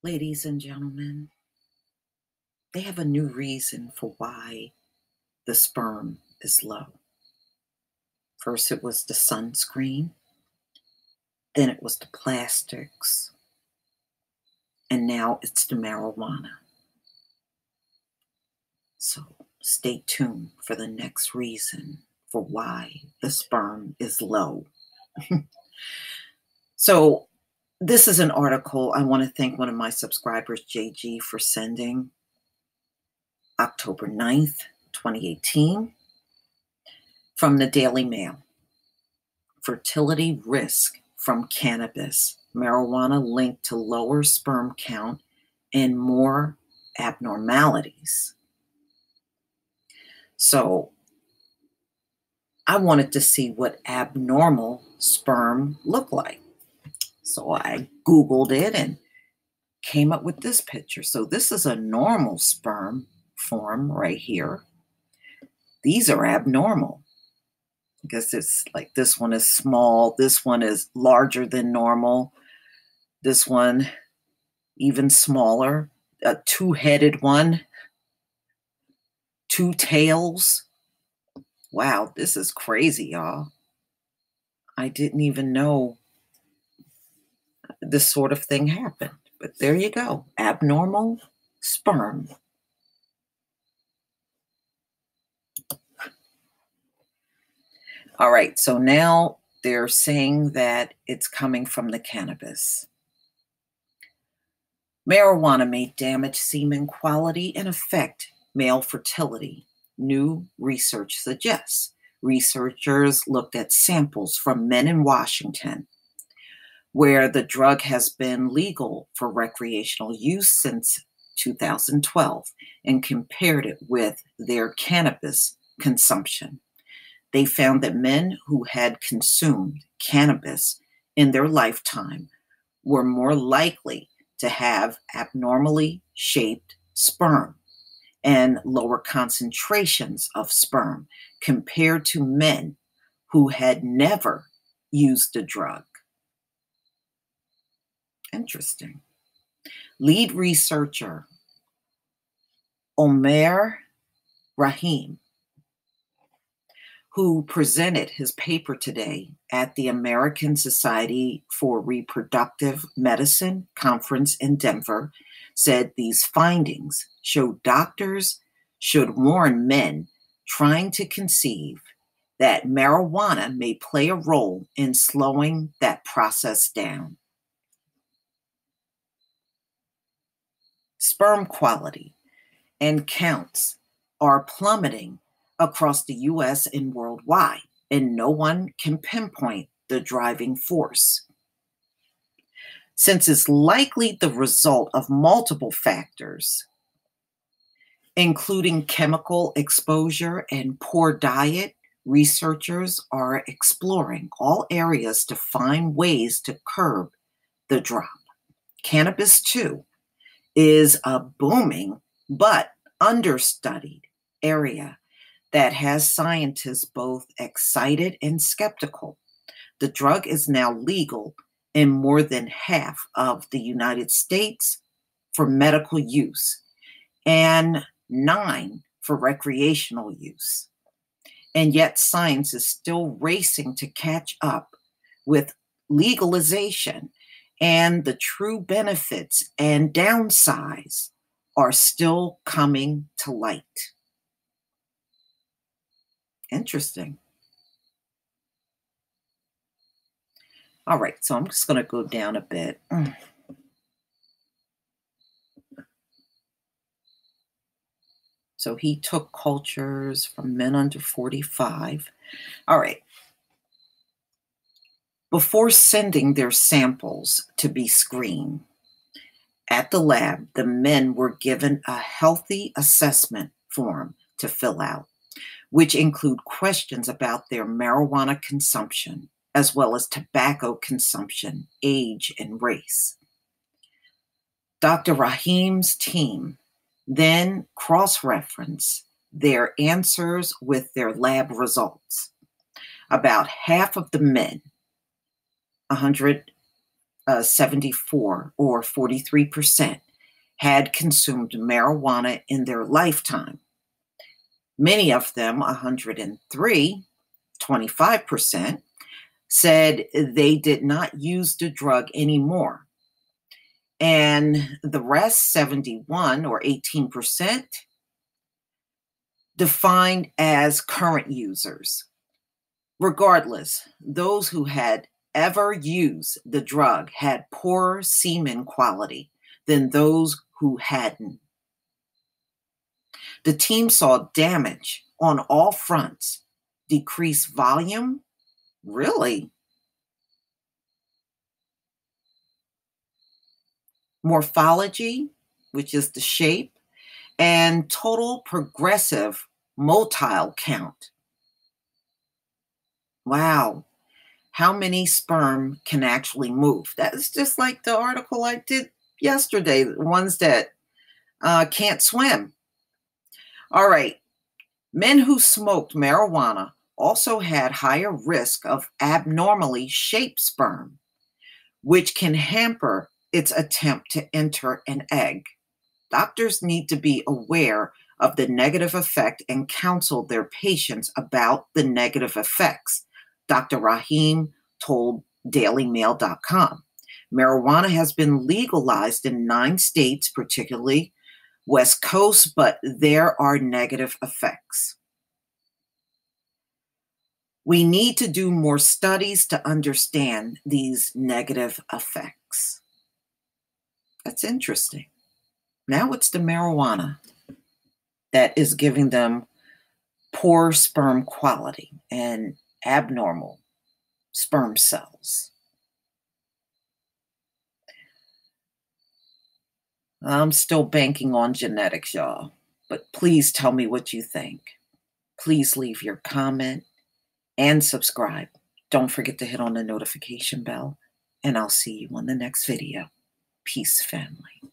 Ladies and gentlemen, they have a new reason for why the sperm is low. First, it was the sunscreen, then it was the plastics, and now it's the marijuana. So stay tuned for the next reason for why the sperm is low. So, this is an article I want to thank one of my subscribers, JG, for sending October 9th, 2018, from the Daily Mail. Fertility risk from cannabis, marijuana linked to lower sperm count and more abnormalities. So I wanted to see what abnormal sperm looked like. So I Googled it and came up with this picture. So this is a normal sperm form right here. These are abnormal. I guess it's like this one is small. This one is larger than normal. This one even smaller. A two-headed one. Two tails. Wow, this is crazy, y'all. I didn't even know this sort of thing happened. But there you go. Abnormal sperm. All right, so now they're saying that it's coming from the cannabis. Marijuana may damage semen quality and affect male fertility, new research suggests. Researchers looked at samples from men in Washington, where the drug has been legal for recreational use since 2012, and compared it with their cannabis consumption. They found that men who had consumed cannabis in their lifetime were more likely to have abnormally shaped sperm and lower concentrations of sperm compared to men who had never used the drug. Interesting. Lead researcher Omer Rahim, who presented his paper today at the American Society for Reproductive Medicine conference in Denver, said these findings show doctors should warn men trying to conceive that marijuana may play a role in slowing that process down. Sperm quality and counts are plummeting across the US and worldwide, and no one can pinpoint the driving force. Since it's likely the result of multiple factors, including chemical exposure and poor diet, researchers are exploring all areas to find ways to curb the drop. Cannabis, too, is a booming but understudied area that has scientists both excited and skeptical. The drug is now legal in more than half of the United States for medical use and 9 for recreational use. And yet science is still racing to catch up with legalization, and the true benefits and downsides are still coming to light. Interesting. All right, so I'm just going to go down a bit. So he took cultures from men under 45. All right. Before sending their samples to be screened at the lab, the men were given a healthy assessment form to fill out, which include questions about their marijuana consumption, as well as tobacco consumption, age, and race. Dr. Rahim's team then cross-referenced their answers with their lab results. About half of the men, 74 or 43% had consumed marijuana in their lifetime. Many of them, 103, 25%, said they did not use the drug anymore. And the rest, 71 or 18%, defined as current users. Regardless, those who had ever used the drug had poorer semen quality than those who hadn't. The team saw damage on all fronts. Decreased volume? Really? Morphology, which is the shape, and total progressive motile count. Wow. How many sperm can actually move? That's just like the article I did yesterday, the ones that can't swim. All right. Men who smoked marijuana also had higher risk of abnormally shaped sperm, which can hamper its attempt to enter an egg. Doctors need to be aware of the negative effect and counsel their patients about the negative effects, Dr. Rahim told dailymail.com. Marijuana has been legalized in 9 states, particularly West Coast, but there are negative effects. We need to do more studies to understand these negative effects. That's interesting. Now it's the marijuana that is giving them poor sperm quality and abnormal sperm cells. I'm still banking on genetics, y'all, but please tell me what you think. Please leave your comment and subscribe. Don't forget to hit on the notification bell, and I'll see you on the next video. Peace, family.